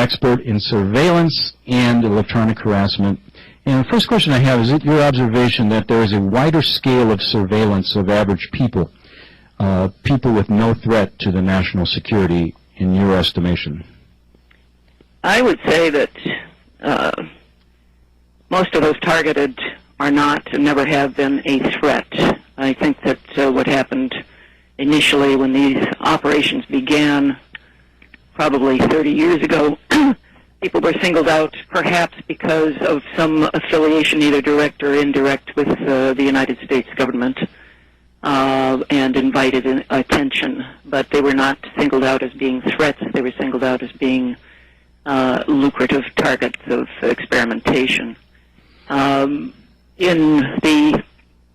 expert in surveillance and electronic harassment. And the first question I have, is it your observation that there is a wider scale of surveillance of average people, people with no threat to the national security, in your estimation? I would say that most of those targeted are not and never have been a threat. I think that what happened initially when these operations began, probably 30 years ago, people were singled out perhaps because of some affiliation, either direct or indirect, with the United States government, and invited attention. But they were not singled out as being threats. They were singled out as being lucrative targets of experimentation. In the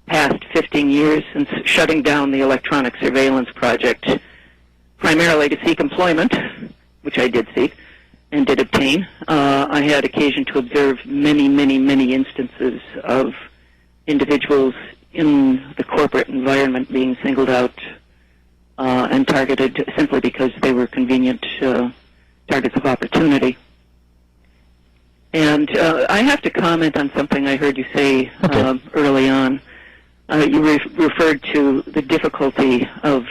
past 15 years, since shutting down the electronic surveillance project, primarily to seek employment, which I did seek and did obtain, I had occasion to observe many, many, many instances of individuals in the corporate environment being singled out and targeted simply because they were convenient targets of opportunity. And I have to comment on something I heard you say early on. You referred to the difficulty of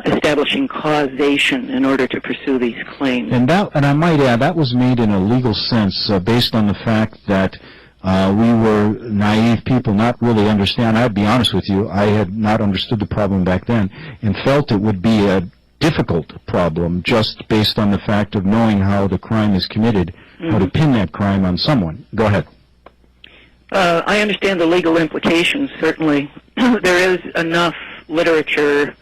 establishing causation in order to pursue these claims. And I might add, that was made in a legal sense based on the fact that we were naive people, not really understand. I'd be honest with you, I had not understood the problem back then and felt it would be a difficult problem just based on the fact of knowing how the crime is committed, how to pin that crime on someone. Go ahead. I understand the legal implications, certainly. There is enough literature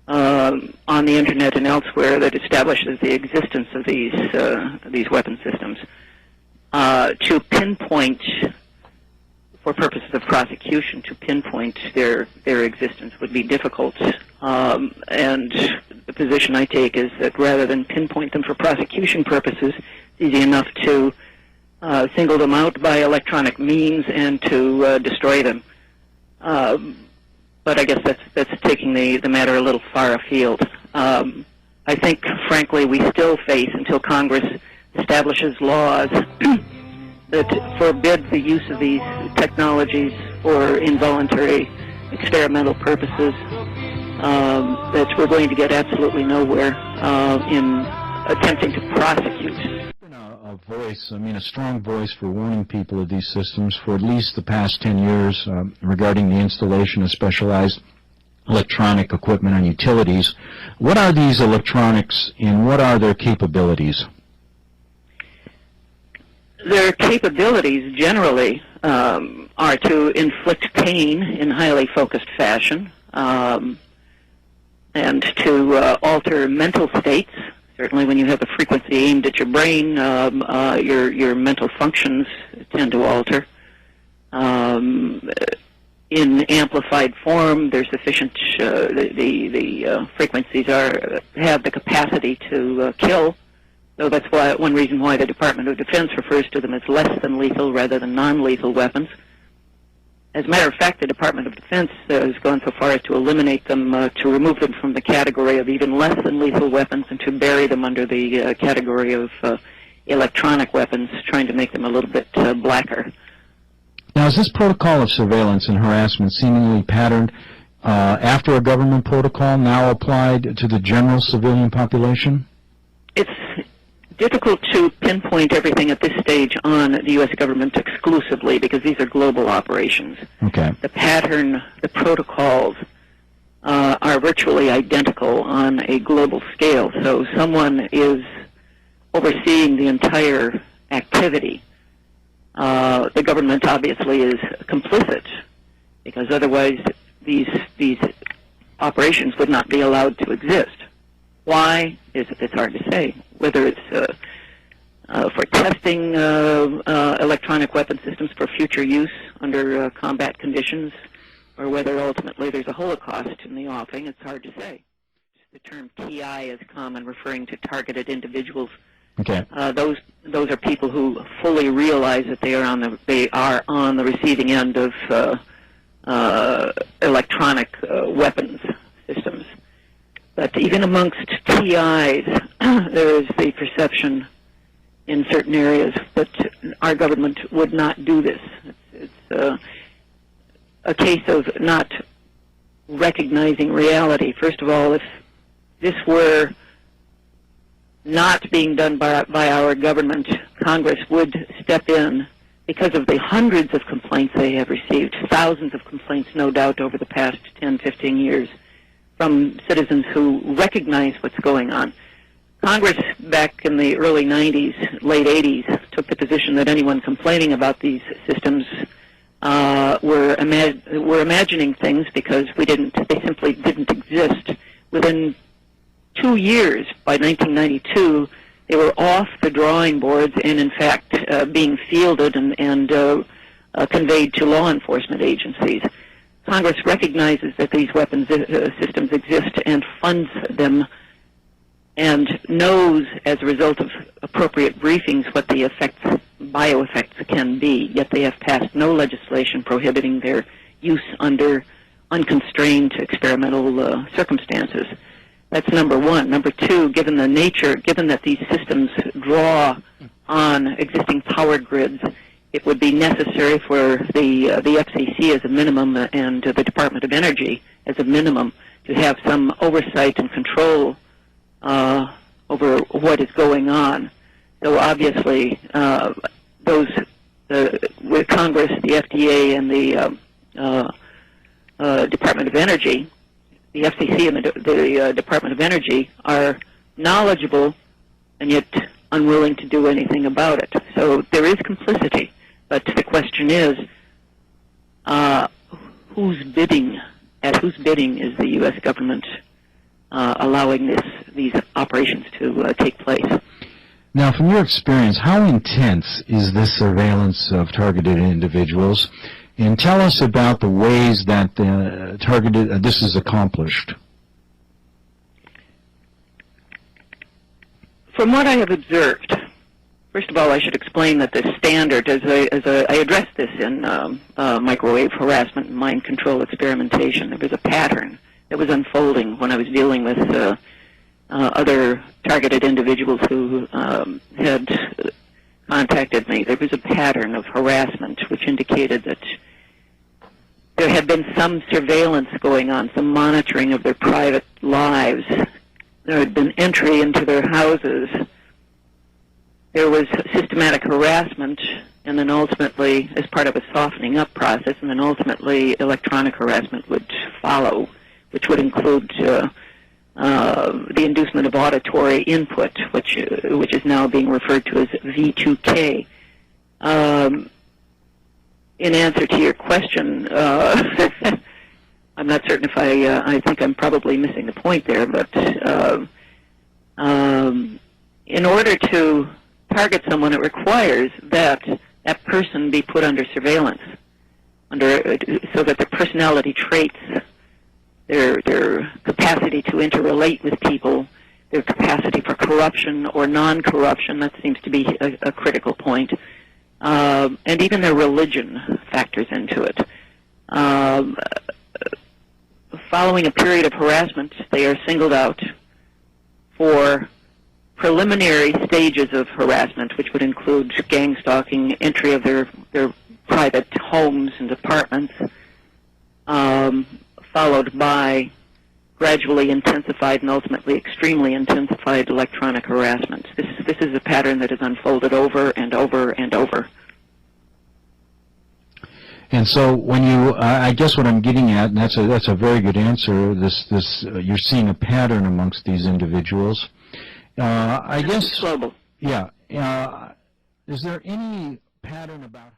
on the Internet and elsewhere that establishes the existence of these weapon systems. To pinpoint, for purposes of prosecution, to pinpoint their existence would be difficult. And the position I take is that rather than pinpoint them for prosecution purposes, it's easy enough to single them out by electronic means and to destroy them. But I guess that's taking the matter a little far afield. I think, frankly, we still face, until Congress establishes laws that forbid the use of these technologies for involuntary experimental purposes, that we're going to get absolutely nowhere in attempting to prosecute. A voice, a strong voice for warning people of these systems for at least the past 10 years regarding the installation of specialized electronic equipment on utilities. What are these electronics and what are their capabilities? Their capabilities generally are to inflict pain in highly focused fashion and to alter mental states. Certainly when you have a frequency aimed at your brain, your mental functions tend to alter. In amplified form, they're sufficient, the frequencies have the capacity to kill. So that's one reason why the Department of Defense refers to them as less than lethal rather than non-lethal weapons. As a matter of fact, the Department of Defense has gone so far as to eliminate them, to remove them from the category of even less than lethal weapons and to bury them under the category of electronic weapons, trying to make them a little bit blacker. Now, is this protocol of surveillance and harassment seemingly patterned after a government protocol now applied to the general civilian population? It's difficult to pinpoint everything at this stage on the U.S. government exclusively because these are global operations. Okay. The pattern, the protocols are virtually identical on a global scale. So someone is overseeing the entire activity. The government obviously is complicit because otherwise these operations would not be allowed to exist. Why? It's hard to say. Whether it's for testing electronic weapon systems for future use under combat conditions, or whether ultimately there's a holocaust in the offing, it's hard to say. The term TI is common, referring to targeted individuals. Okay. Those are people who fully realize that they are on the receiving end of electronic weapons systems. But even amongst TIs, there is the perception in certain areas that our government would not do this. It's a case of not recognizing reality. First of all, if this were not being done by our government, Congress would step in because of the hundreds of complaints they have received, thousands of complaints, no doubt, over the past 10, 15 years from citizens who recognize what's going on. Congress, back in the early 90s, late 80s, took the position that anyone complaining about these systems were imagining things because they simply didn't exist. Within 2 years, by 1992, they were off the drawing boards and, in fact, being fielded and conveyed to law enforcement agencies. Congress recognizes that these weapons systems exist and funds them and knows, as a result of appropriate briefings, what the bioeffects can be, yet they have passed no legislation prohibiting their use under unconstrained experimental circumstances. That's number one. Number two, given that these systems draw on existing power grids, it would be necessary for the FCC as a minimum and the Department of Energy as a minimum to have some oversight and control over what is going on. So obviously, with Congress, the FDA, and the Department of Energy, the FCC and the Department of Energy are knowledgeable and yet unwilling to do anything about it. So there is complicity, but the question is, whose bidding is the U.S. government allowing these operations to take place? Now, from your experience, how intense is this surveillance of targeted individuals? And tell us about the ways that this is accomplished. From what I have observed, first of all, I should explain that the standard, as I addressed this in microwave harassment and mind control experimentation, there was a pattern that was unfolding when I was dealing with other targeted individuals who had contacted me. There was a pattern of harassment which indicated that there had been some surveillance going on, some monitoring of their private lives. There had been entry into their houses. There was systematic harassment, and then ultimately, as part of a softening up process, and then ultimately electronic harassment would follow, which would include the inducement of auditory input, which is now being referred to as V2K. In answer to your question, I'm not certain if I think I'm probably missing the point there, but in order to target someone, it requires that that person be put under surveillance, so that their personality traits, their capacity to interrelate with people, their capacity for corruption or non-corruption, that seems to be a critical point, and even their religion factors into it. Following a period of harassment, they are singled out for preliminary stages of harassment, which would include gang stalking, entry of their private homes and apartments, followed by gradually intensified and ultimately extremely intensified electronic harassment. This is a pattern that has unfolded over and over and over. And so, when you, I guess what I'm getting at, and that's a very good answer. You're seeing a pattern amongst these individuals. I guess. Global. Yeah. Is there any pattern about